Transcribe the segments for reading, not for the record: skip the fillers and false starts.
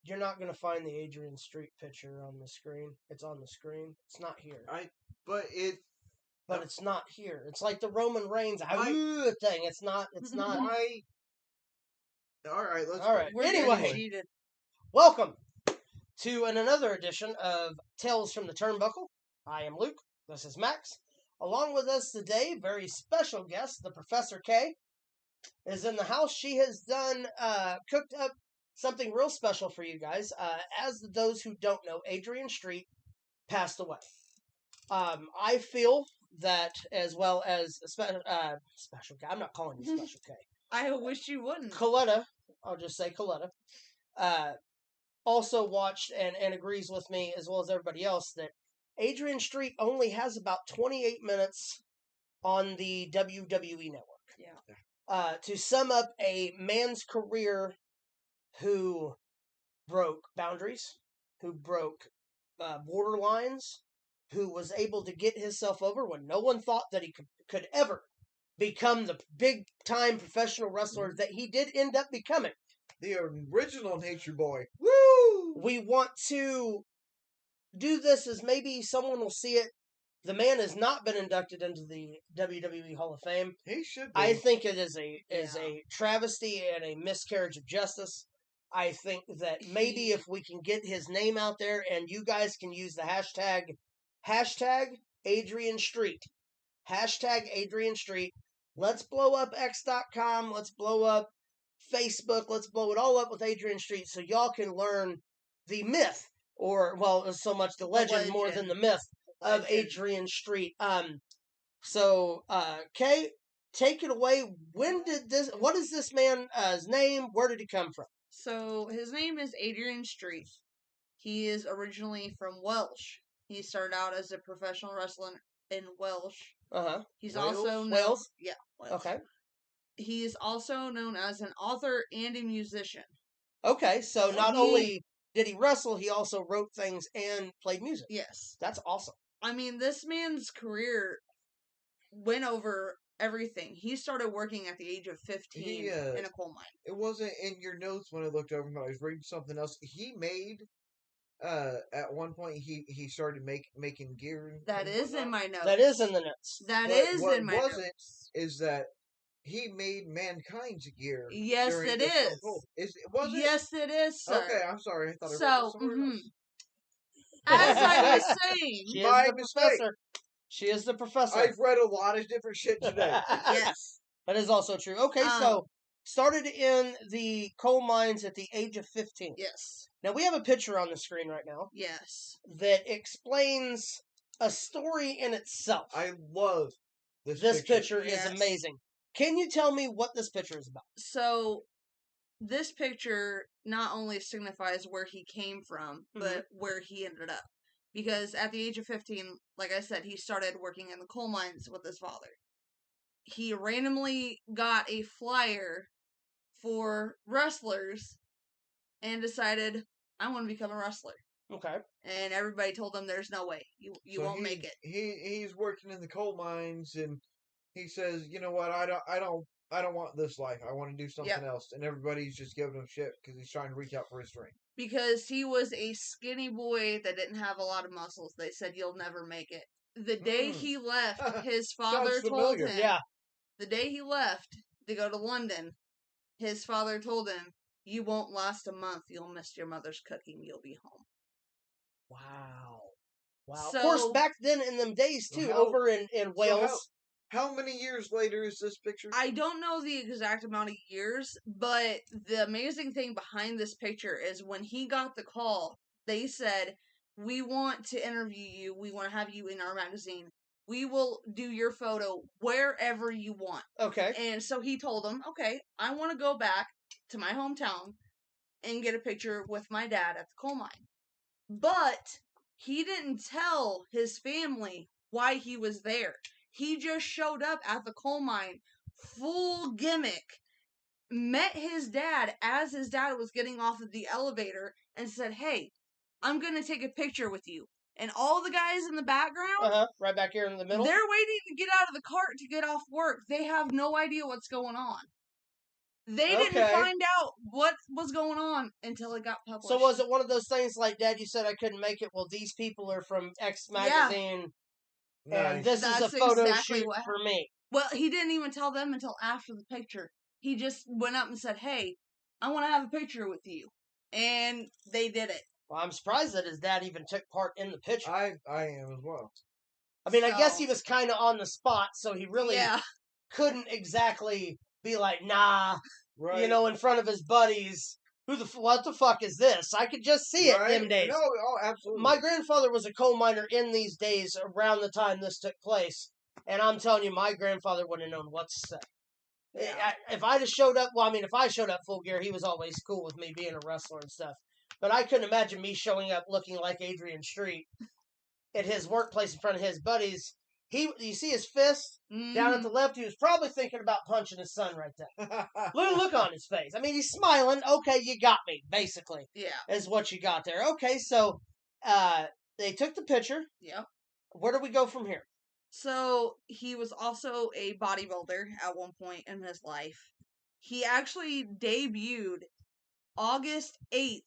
you're not going to find the Adrian Street picture on the screen. It's on the screen. It's not here. But it's not here. It's like the Roman Reigns thing. It's not. Why? All right, let's. All right. We're Anyway, cheated. welcome to another edition of Tales from the Turnbuckle. I am Luke. This is Max. Along with us today, very special guest, the Professor K, is in the house. She has done cooked up something real special for you guys. As those who don't know, Adrian Street passed away. I feel that, as well as Special K. I'm not calling you Special K. I wish you wouldn't. Coletta, I'll just say Coletta, also watched and agrees with me, as well as everybody else, that Adrian Street only has about 28 minutes on the WWE network. Yeah. To sum up a man's career who broke boundaries, who broke borderlines, who was able to get himself over when no one thought that he could ever become the big-time professional wrestler that he did end up becoming. The original Nature Boy. Woo! We want to do this as maybe someone will see it. The man has not been inducted into the WWE Hall of Fame. He should be. I think it is a travesty and a miscarriage of justice. I think that maybe if we can get his name out there and you guys can use the hashtag Adrian Street. Hashtag Adrian Street. Let's blow up X.com. Let's blow up Facebook. Let's blow it all up with Adrian Street so y'all can learn the myth, or, well, so much the legend more than the myth of Adrian Street. So, Kay, take it away. What is this man's name? Where did he come from? So, his name is Adrian Street. He is originally from Welsh. He started out as a professional wrestler in Welsh. He's Wales? also known... Wales? Yeah, Wales. Okay. He is also known as an author and a musician. Okay, so not only did he wrestle, he also wrote things and played music. Yes. That's awesome. I mean, this man's career went over everything. He started working at the age of 15 in a coal mine. It wasn't in your notes when I looked over, but I was reading something else. He made, at one point, he started making gear. That is in my notes. That is in the notes. That is in my notes. What wasn't is that he made Mankind's gear. Yes, it is. Was it? Yes, it is, sir. Okay, I'm sorry. I thought it so, was somewhere else. As I was saying, she is the professor. She is the professor. I've read a lot of different shit today. Yes. That is also true. Okay, so started in the coal mines at the age of 15. Yes. Now, we have a picture on the screen right now. Yes. That explains a story in itself. I love this picture. This picture yes. is amazing. Can you tell me what this picture is about? So, this picture not only signifies where he came from, but where he ended up. Because at the age of 15, like I said, he started working in the coal mines with his father. He randomly got a flyer for wrestlers and decided, I want to become a wrestler. Okay. And everybody told him there's no way. You won't make it. He's working in the coal mines and he says, you know what, I don't want this life. I want to do something else. And everybody's just giving him shit because he's trying to reach out for his dream. Because he was a skinny boy that didn't have a lot of muscles. They said, you'll never make it. The day he left, his father told him, the day he left to go to London, his father told him, you won't last a month. You'll miss your mother's cooking. You'll be home. Wow. So, of course, back then in them days, too, over in Wales. So how many years later is this picture? I don't know the exact amount of years, but the amazing thing behind this picture is when he got the call, they said, we want to interview you. We want to have you in our magazine. We will do your photo wherever you want. Okay. And so he told them, okay, I want to go back to my hometown and get a picture with my dad at the coal mine. But he didn't tell his family why he was there. He just showed up at the coal mine, full gimmick, met his dad as his dad was getting off of the elevator, and said, hey, I'm going to take a picture with you. And all the guys in the background, right back here in the middle, they're waiting to get out of the cart to get off work. They have no idea what's going on. They didn't Okay. find out what was going on until it got published. So was it one of those things like, Dad, you said I couldn't make it? Well, these people are from X magazine, and this is a That's photo exactly shoot what for me. Well, he didn't even tell them until after the picture. He just went up and said, "Hey, I want to have a picture with you," and they did it. Well, I'm surprised that his dad even took part in the picture. I am as well. I mean, I guess So- he was kind of on the spot, so he really Yeah, couldn't exactly be like, nah, Right. you know, in front of his buddies. What the fuck is this? I could just see it them days. No, oh, absolutely. My grandfather was a coal miner in these days around the time this took place. And I'm telling you, my grandfather wouldn't have known what to say. Yeah. If I'd have showed up, well, I mean, if I showed up full gear, he was always cool with me being a wrestler and stuff. But I couldn't imagine me showing up looking like Adrian Street at his workplace in front of his buddies. You see his fist down at the left? He was probably thinking about punching his son right there. Look on his face. I mean, he's smiling. Okay, you got me, basically, yeah, is what you got there. Okay, so they took the picture. yep. Where do we go from here? So he was also a bodybuilder at one point in his life. He actually debuted August 8th,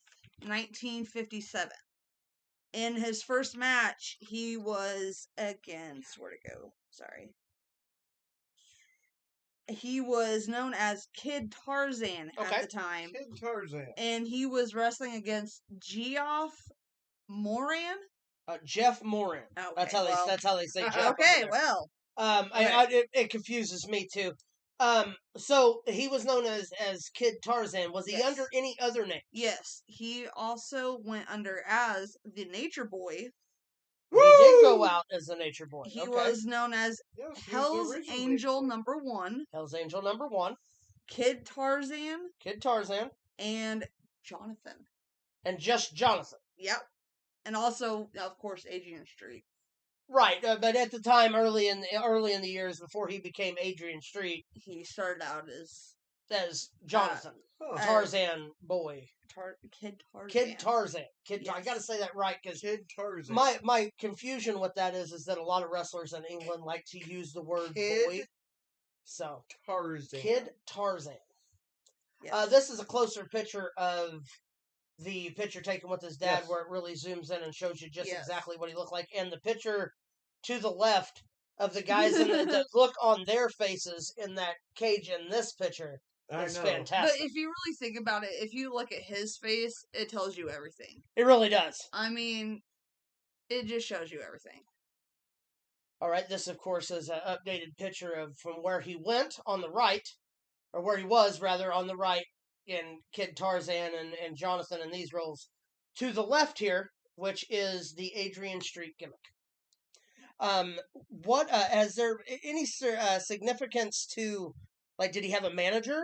1957. In his first match, he was against, where'd it go? Sorry. He was known as Kid Tarzan Okay. at the time. Kid Tarzan. And he was wrestling against Geoff Moran. Jeff Moran. Okay, That's how they say Jeff. Okay, over there. well. It confuses me too. So he was known as Kid Tarzan. Was he Yes. under any other name? Yes, he also went under as the Nature Boy. He did go out as the Nature Boy. He okay. was known as Yes, he was the Hell's original Angel Nature Boy. #1, Hell's Angel #1, Kid Tarzan, Kid Tarzan, and Jonathan. and just Jonathan. Yep. And also, of course, Adrian Street. Right, but at the time, early in the years before he became Adrian Street, He started out as Jonathan, Huh. Tarzan boy, Kid Tarzan. Kid Tarzan, I Yes. got to say that right because Kid Tarzan. my confusion with that is that a lot of wrestlers in England like to use the word Kid boy. So Tarzan. Kid Tarzan. Yes. This is a closer picture of the picture taken with his dad, Yes. where it really zooms in and shows you just Yes. exactly what he looked like. And the picture to the left of the guys in the look on their faces in that cage in this picture I is know. fantastic. But if you really think about it, if you look at his face, it tells you everything. It really does. I mean, it just shows you everything. All right, this of course is an updated picture of from where he went on the right, or where he was rather on the right in Kid Tarzan and Jonathan in these roles. To the left here, which is the Adrian Street gimmick. What has there any significance to, like, did he have a manager?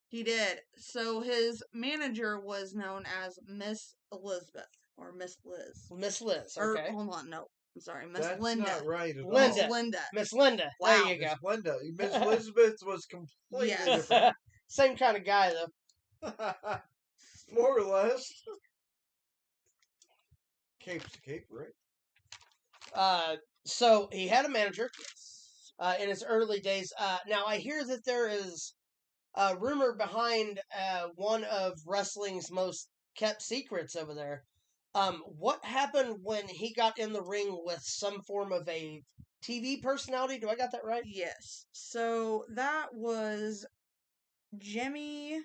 He did. So his manager was known as Miss Elizabeth or Miss Liz. Miss Liz, Or okay. hold on, no, I'm sorry, Miss That's Linda. not right at all. Linda. Miss Linda. Miss Linda. Wow. There you go. Miss Linda. Miss Elizabeth was completely Yes. different. Same kind of guy though. More or less. Cape's a cape, right? So he had a manager in his early days. Now I hear that there is a rumor behind one of wrestling's most kept secrets over there. What happened when he got in the ring with some form of a TV personality? Do I got that right? Yes. So that was Jimmy.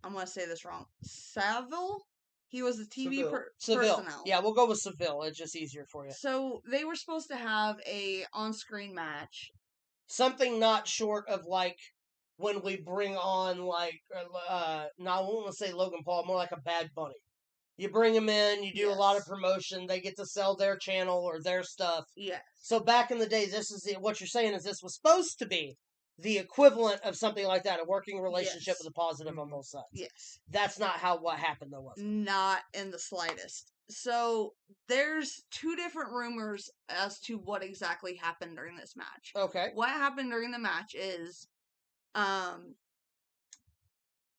I'm gonna say this wrong. Saville. He was a TV Seville. personnel. Yeah, we'll go with Seville. It's just easier for you. So they were supposed to have a on-screen match. Something not short of like when we bring on like no, I won't want to say Logan Paul, more like a Bad Bunny. You bring him in, you do a lot of Yes. promotion, they get to sell their channel or their stuff. Yeah. So back in the day, what you're saying is this was supposed to be the equivalent of something like that, a working relationship Yes. with a positive on both sides. Yes. That's not what happened though, was it? Not in the slightest. So there's two different rumors as to what exactly happened during this match. Okay. What happened during the match is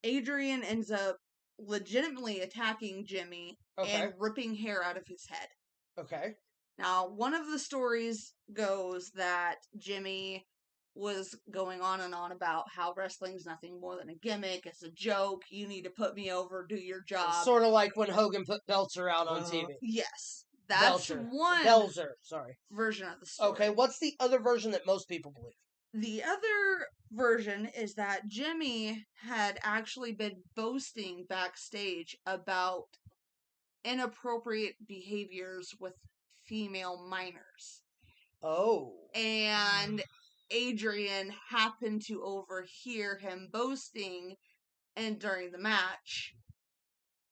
Adrian ends up legitimately attacking Jimmy Okay. and ripping hair out of his head. Okay. Now, one of the stories goes that Jimmy was going on and on about how wrestling's nothing more than a gimmick. It's a joke. You need to put me over, do your job. Sort of like when Hogan put Belzer out on TV. Yes. That's one sorry. version of the story. Okay, what's the other version that most people believe? The other version is that Jimmy had actually been boasting backstage about inappropriate behaviors with female minors. Oh. And Adrian happened to overhear him boasting, and during the match,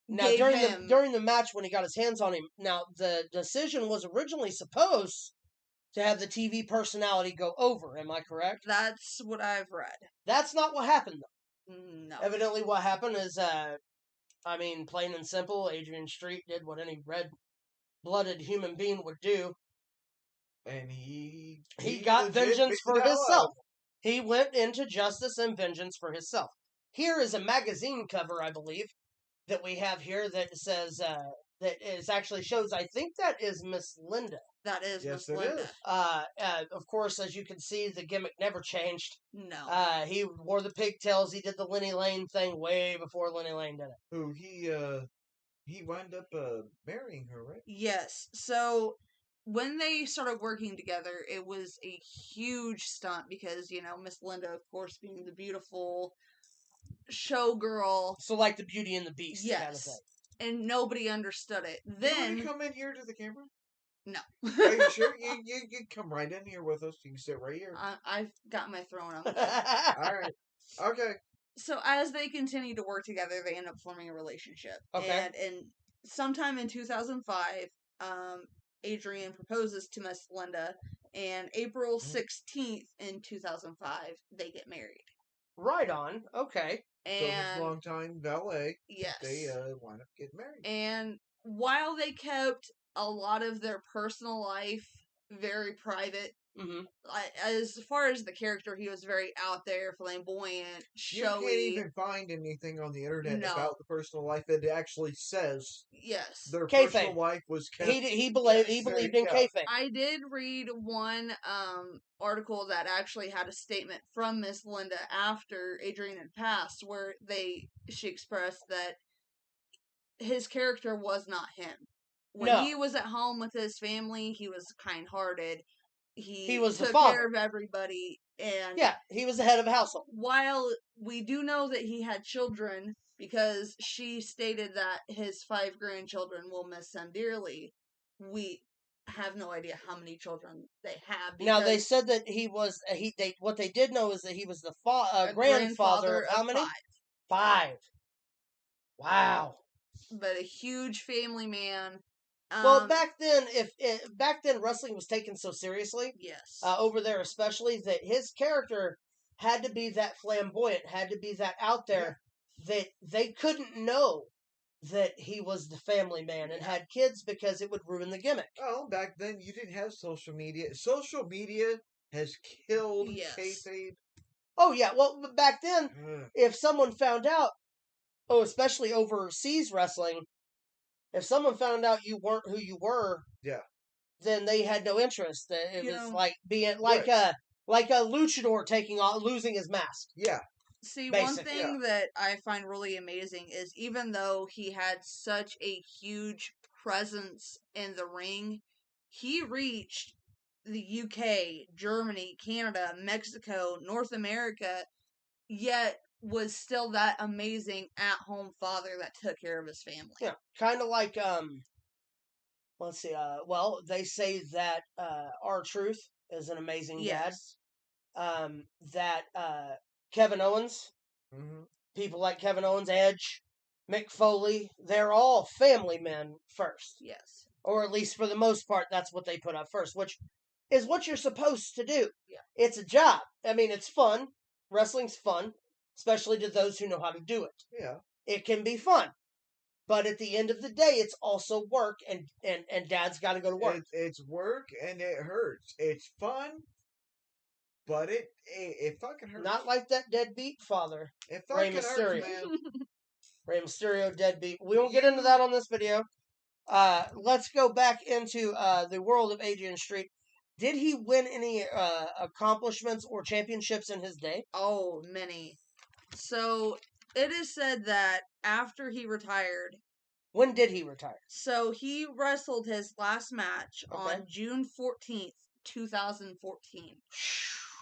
now during the match when he got his hands on him, now the decision was originally supposed to have the TV personality go over. Am I correct? That's what I've read. That's not what happened, though. No. Evidently, what happened is, plain and simple, Adrian Street did what any red-blooded human being would do. And he got vengeance for himself. He went into justice and vengeance for himself. Here is a magazine cover, I believe, that we have here that says, that is actually shows, I think that is Miss Linda. That is Yes, Miss Linda. Of course, as you can see, the gimmick never changed. No. He wore the pigtails. He did the Lenny Lane thing way before Lenny Lane did it. Who he wound up marrying her, right? Yes. So when they started working together, it was a huge stunt because, Miss Linda, of course, being the beautiful showgirl. So like the Beauty and the Beast kind of thing. And nobody understood it. Then You come in here to the camera? No. Are you sure? You come right in here with us. You can sit right here. I've got my throne on. All right. Okay. So as they continue to work together, they end up forming a relationship. Okay. And sometime in 2005, Adrian proposes to Miss Linda, and April 16th in 2005, they get married. Right on. Okay. So this long time valet. Yes. They wind up getting married. And while they kept a lot of their personal life very private, as far as the character, he was very out there, flamboyant, showy. You can't even find anything on the internet about the personal life that actually says their personal life was kept. He believed in kayfabe. I did read one article that actually had a statement from Miss Linda after Adrian had passed, where she expressed that his character was not him. When he was at home with his family, he was kind-hearted. He was took care of everybody, and he was the head of a household. While we do know that he had children, because she stated that his 5 grandchildren will miss him dearly, we have no idea how many children they have. Now they said that he was what they did know is that he was the grandfather of how many? 5. Wow. But a huge family man. Well, back then wrestling was taken so seriously. Yes. Over there, especially, that his character had to be that flamboyant, had to be that out there, that they couldn't know that he was the family man and had kids because it would ruin the gimmick. Oh, back then you didn't have social media. Social media has killed kayfabe. Oh yeah, well back then, if someone found out, especially overseas wrestling. If someone found out you weren't who you were, then they had no interest. It was like being like a luchador losing his mask. Yeah. See, one thing that I find really amazing is even though he had such a huge presence in the ring, he reached the UK, Germany, Canada, Mexico, North America, yet was still that amazing at-home father that took care of his family. Yeah, kind of like, let's see, they say that R-Truth is an amazing dad. That Kevin Owens, people like Kevin Owens, Edge, Mick Foley, they're all family men first. Yes. Or at least for the most part, that's what they put up first, which is what you're supposed to do. Yeah. It's a job. I mean, it's fun. Wrestling's fun. Especially to those who know how to do it. Yeah. It can be fun. But at the end of the day, it's also work, and Dad's got to go to work. It's work, and it hurts. It's fun, but it fucking hurts. Not like that deadbeat father, it Rey Mysterio. Hurts, man. Rey Mysterio, deadbeat. We won't get into that on this video. Let's go back into the world of Adrian Street. Did he win any accomplishments or championships in his day? Oh, many. So it is said that after he retired, When did he retire? so he wrestled his last match Okay. on June 14th, 2014.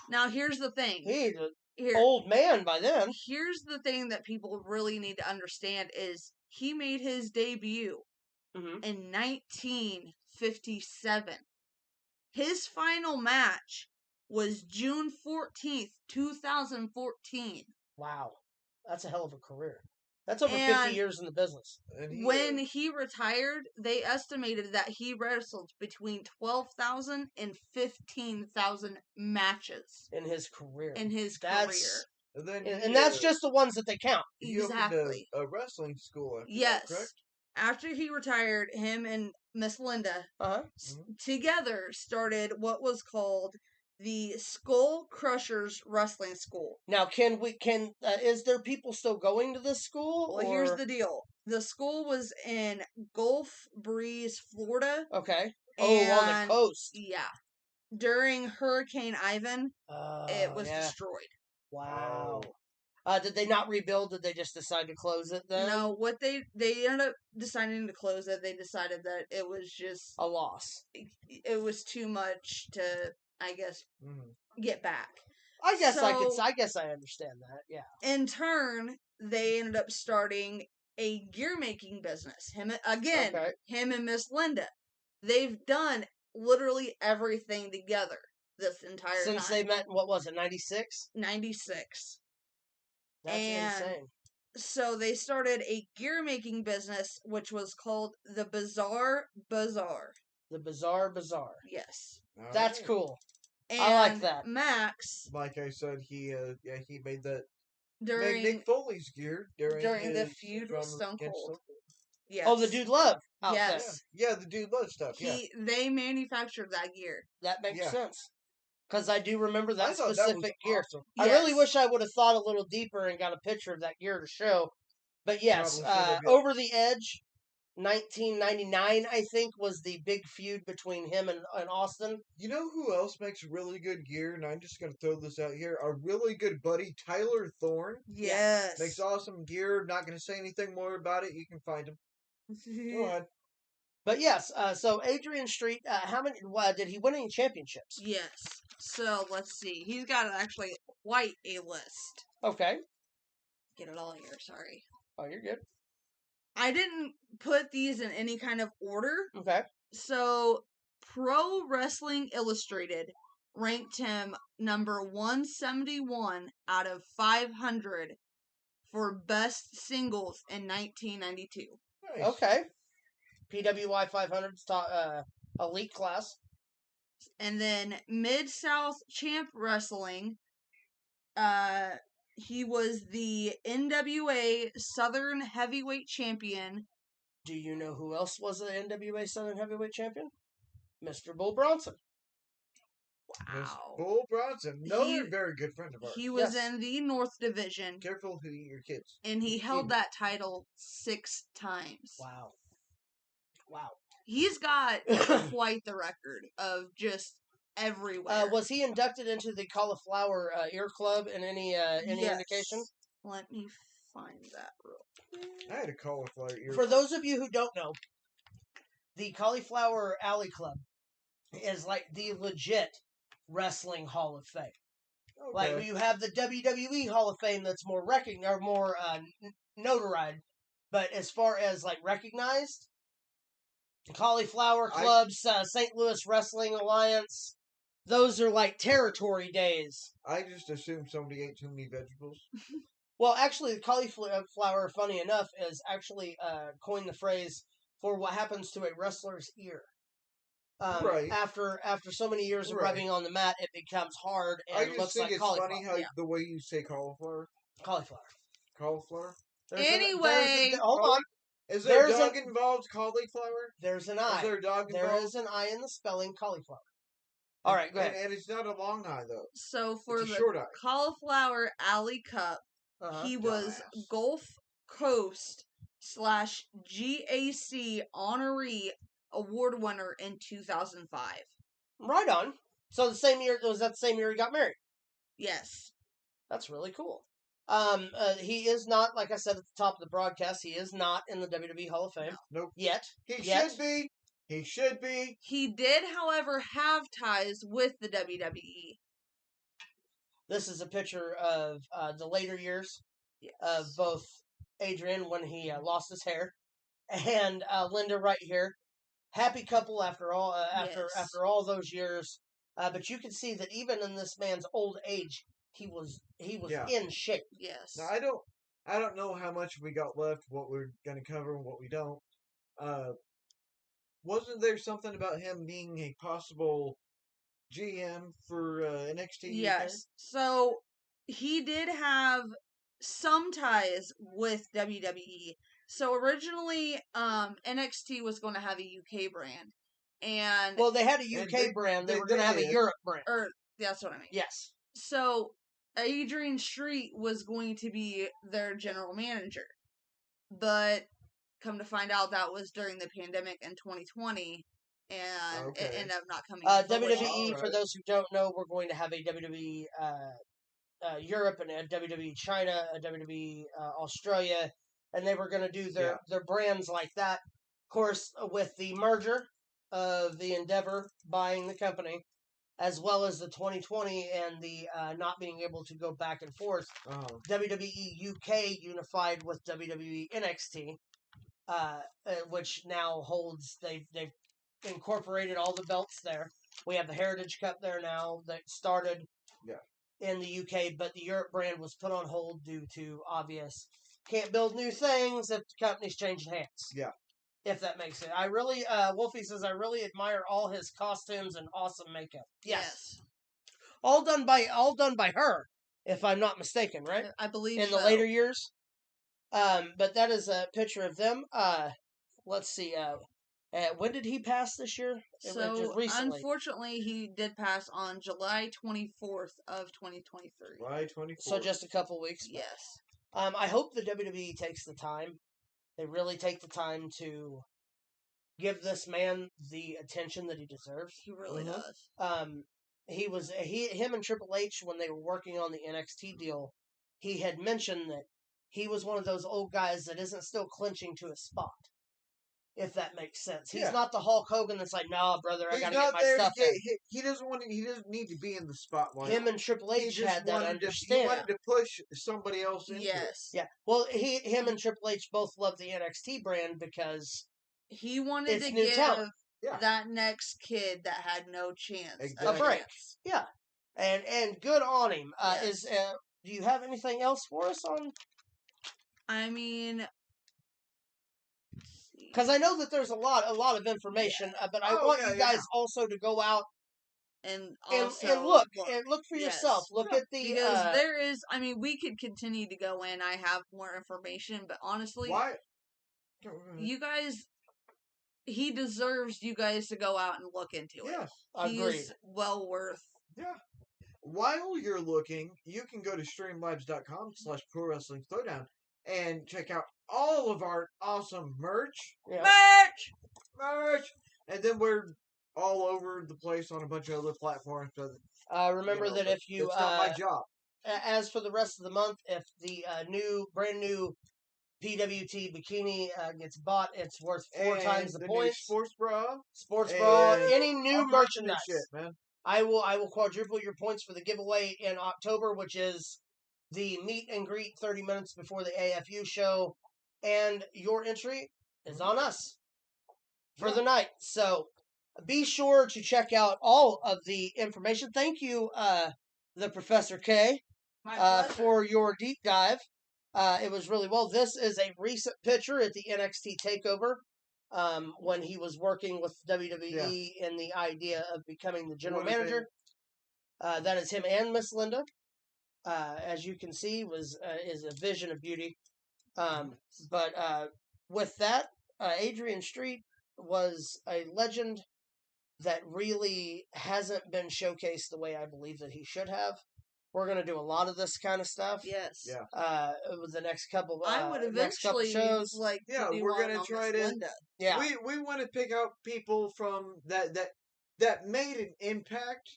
Now, here's the thing. He's an Here, old man by then. here's the thing that people really need to understand is he made his debut Mm-hmm. in 1957. His final match was June 14th, 2014. Wow. That's a hell of a career. That's over 50 And years in the business. And when he retired, they estimated that he wrestled between 12,000 and 15,000 matches In his career. in his That's- career. And then And that's just the ones that they count. he opened Exactly. a wrestling school. After that, Yes. correct? After he retired, him and Miss Linda Uh-huh. together started what was called the Skull Crushers Wrestling School. Now, is there people still going to this school? Well, here's the deal. The school was in Gulf Breeze, Florida. Okay. Oh, on the and- coast. Yeah. During Hurricane Ivan, it was yeah. destroyed. Wow. Did they not rebuild? Did they just decide to close it then? No, what they ended up deciding to close it. They decided that it was just A loss. it was too much to, I guess, Mhm. get back. I guess I So- understand that. Yeah. In turn, they ended up starting a gear making business. Him Okay. him and Miss Linda. They've done literally everything together this entire Since time. they met, what was it, 96? 96. That's And- insane. So they started a gear making business, which was called the Bizarre Bazaar. The Bizarre Bazaar. Yes. That's Alright. cool. And I like that. Max, Like I said, he made that made during Nick Foley's gear during the his feud run with Stone against Cold. Stone Cold. yes. Oh, the Dude Love outfit. Yes. Yeah, the Dude Love stuff. Yeah, They manufactured that gear. That makes Yeah. sense. Because I do remember I that thought specific that was gear. awesome. I really Yes. wish I would have thought a little deeper and got a picture of that gear to show. But yes, Probably should have, yeah. Over the Edge, 1999, I think, was the big feud between him and Austin. You know who else makes really good gear? And I'm just gonna throw this out here. Our really good buddy Tyler Thorne Yes. makes awesome gear. Not gonna say anything more about it. You can find him. Go ahead. But yes, so Adrian Street, how many did he win any championships? Yes. So let's see. He's got actually quite a list. Okay. Get it all here. Sorry. Oh, you're good. I didn't put these in any kind of order. Okay. So Pro Wrestling Illustrated ranked him number 171 out of 500 for best singles in 1992. Nice. Okay. PWI 500's top, elite class. And then Mid-South Champ Wrestling, he was the NWA Southern Heavyweight Champion. Do you know who else was the NWA Southern Heavyweight Champion? Mr. Bull Bronson. Miss Wow. Bull Bronson, another He- very good friend of ours. He was Yes. in the North Division, Careful who you eat your kids. and he held that title 6 times. Wow. Wow. He's got quite the record of just everywhere. Was he inducted into the Cauliflower Ear Club in any Yes. indication? Let me find that real quick. I had a cauliflower ear. For those of you who don't know, the Cauliflower Alley Club is like the legit wrestling Hall of Fame. Okay. Like you have the WWE Hall of Fame that's more notarized, but as far as like recognized, Cauliflower Clubs, St. Louis Wrestling Alliance, those are like territory days. I just assumed somebody ate too many vegetables. Well, actually, the cauliflower, funny enough, is actually coined the phrase for what happens to a wrestler's ear. Right. After so many years of Right. rubbing on the mat, it becomes hard I and just looks think like it's cauliflower. funny how Yeah. the way you say cauliflower. Cauliflower. Cauliflower. Anyway. Hold on. Is there a There's dog involved? Cauliflower. There's an Is I. there a dog There involved? is an I in the spelling cauliflower. All right, go ahead. And it's not a long eye though. So for It's a the short eye. Cauliflower Alley Cup, Uh-huh. he was Dumbass. Gulf Coast / GAC honoree award winner in 2005. Right on. So the same year, was that the same year he got married? Yes. That's really cool. He is not, like I said at the top of the broadcast, he is not in the WWE Hall of Fame. Nope. Yet. He Yet. should be. He should be. He did, however, have ties with the WWE. This is a picture of the later years Yes. of both Adrian when he lost his hair and Linda right here. Happy couple after all after all those years. But you can see that even in this man's old age, he was in shape. Yes. Now, I don't know how much we got left, what we're going to cover and what we don't. Wasn't there something about him being a possible GM for NXT? Yes. So he did have some ties with WWE. So originally, NXT was going to have a UK brand, and well, they had a UK brand. They were going to have a Europe brand. Or that's what I mean. Yes. So Adrian Street was going to be their general manager, but come to find out that was during the pandemic in 2020, and it ended up not coming. WWE, for those who don't know, we're going to have a WWE Europe and a WWE China, a WWE Australia, and they were going to do their brands like that. Of course, with the merger of the Endeavor buying the company, as well as the 2020 and the not being able to go back and forth, WWE UK unified with WWE NXT, which now holds, they've incorporated all the belts there. We have the Heritage Cup there now that started in the UK, but the Europe brand was put on hold due to obvious can't build new things if the company's changing hands. Yeah. If that makes sense. I really, Wolfie says, I really admire all his costumes and awesome makeup. Yes. All done by her, if I'm not mistaken, right? I believe in the later years. But that is a picture of them. Let's see. When did he pass this year? So, just recently. Unfortunately, he did pass on July 24th of 2023. July 24th. So just a couple weeks back. Yes. I hope the WWE takes the time. They really take the time to give this man the attention that he deserves. He really does. Him and Triple H, when they were working on the NXT deal, he had mentioned that he was one of those old guys that isn't still clinching to a spot. If that makes sense. He's not the Hulk Hogan that's like, nah, brother, I gotta get my stuff in. He doesn't need to be in the spotlight. Him and Triple H had that understanding. He wanted to push somebody else into it. Yeah. Well, him and Triple H both love the NXT brand because he wanted to give that next kid that had no chance a break. Yeah. And good on him. Do you have anything else for us on? I mean, because I know that there's a lot of information, but I want you guys also to go out and look for yourself. Look at the because there is. I mean, we could continue to go in. I have more information, but honestly, you guys, he deserves you guys to go out and look into it. He's well worth. Yeah. While you're looking, you can go to streamlabs.com/ProWrestlingThrowdown and check out all of our awesome merch. Merch! And then we're all over the place on a bunch of other platforms. Remember that if you... It's not my job. As for the rest of the month, if the brand new PWT bikini gets bought, it's worth 4 times the points. Sports bra, any new merchandise. Shit, man. I will quadruple your points for the giveaway in October, which is the meet and greet 30 minutes before the AFU show, and your entry is on us for the night. So be sure to check out all of the information. Thank you, the Professor K, for your deep dive. It was really well. This is a recent picture at the NXT TakeOver. When he was working with WWE in the idea of becoming the general manager. That is him and Miss Linda. As you can see, is a vision of beauty. But with that, Adrian Street was a legend that really hasn't been showcased the way I believe that he should have. We're going to do a lot of this kind of stuff. Yes. Yeah. With the next couple. I would eventually shows. We're going to try to. Linda. Yeah. We want to pick out people from that that made an impact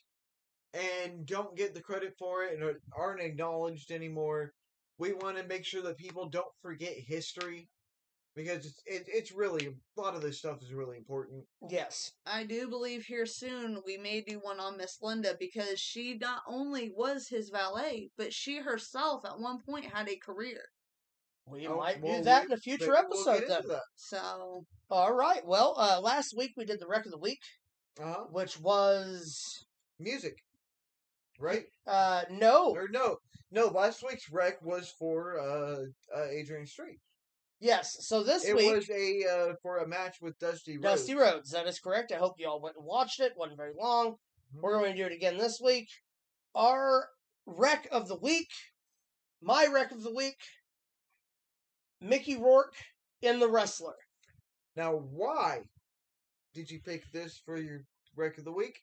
and don't get the credit for it and aren't acknowledged anymore. We want to make sure that people don't forget history because it's really, a lot of this stuff is really important. Yes. I do believe here soon we may do one on Miss Linda because she not only was his valet, but she herself at one point had a career. We might do that in a future episode, then. So. All right. Well, last week we did the Rec of the Week, which was music, right? No. Or no. Last week's Rec was for Adrian Street. Yes. So this week it was for a match with Dusty Rhodes. Dusty Rhodes. That is correct. I hope you all went and watched it. Wasn't very long. Mm-hmm. We're going to do it again this week. Our Rec of the Week, my Rec of the Week, Mickey Rourke in The Wrestler. Now, why did you pick this for your Rec of the Week?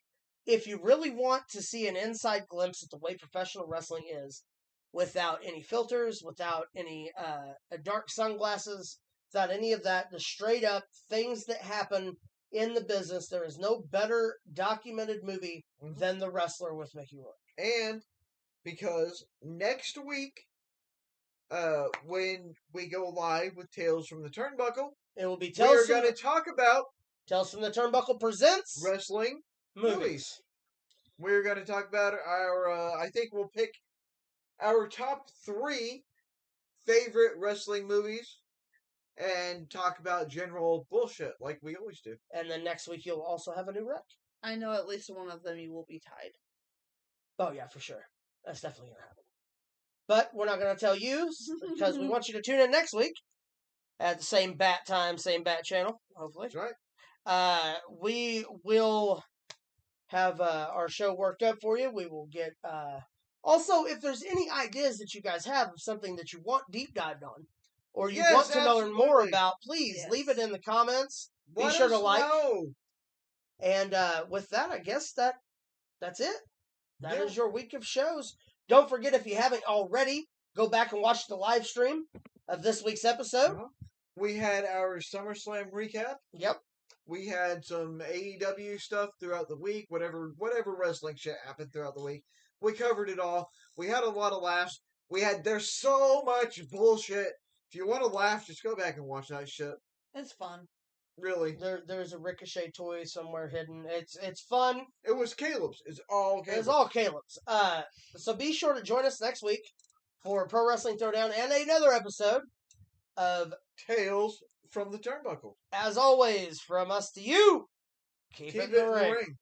If you really want to see an inside glimpse at the way professional wrestling is, without any filters, without any dark sunglasses, without any of that, the straight up things that happen in the business, there is no better documented movie than The Wrestler with Mickey Rourke. And because next week, when we go live with Tales from the Turnbuckle, it will be we're going to talk about Tales from the Turnbuckle presents wrestling movies. We're going to talk about our, I think we'll pick our top 3 favorite wrestling movies and talk about general bullshit like we always do. And then next week you'll also have a new Rec. I know at least one of them you will be tied. Oh yeah, for sure. That's definitely going to happen. But we're not going to tell you because we want you to tune in next week at the same bat time, same bat channel, hopefully. That's right. We will have our show worked up for you. We will get... also, if there's any ideas that you guys have of something that you want deep dived on, or you want to learn more about, please leave it in the comments. Be sure to like. And with that, I guess that's it. That is your week of shows. Don't forget, if you haven't already, go back and watch the live stream of this week's episode. We had our SummerSlam recap. Yep. We had some AEW stuff throughout the week. Whatever wrestling shit happened throughout the week. We covered it all. We had a lot of laughs. There's so much bullshit. If you want to laugh, just go back and watch that shit. It's fun. Really. There's a Ricochet toy somewhere hidden. It's fun. It was Caleb's. It's all Caleb's. So be sure to join us next week for Pro Wrestling Throwdown and another episode of Tales from the Turnbuckle. As always, from us to you, keep it in the ring.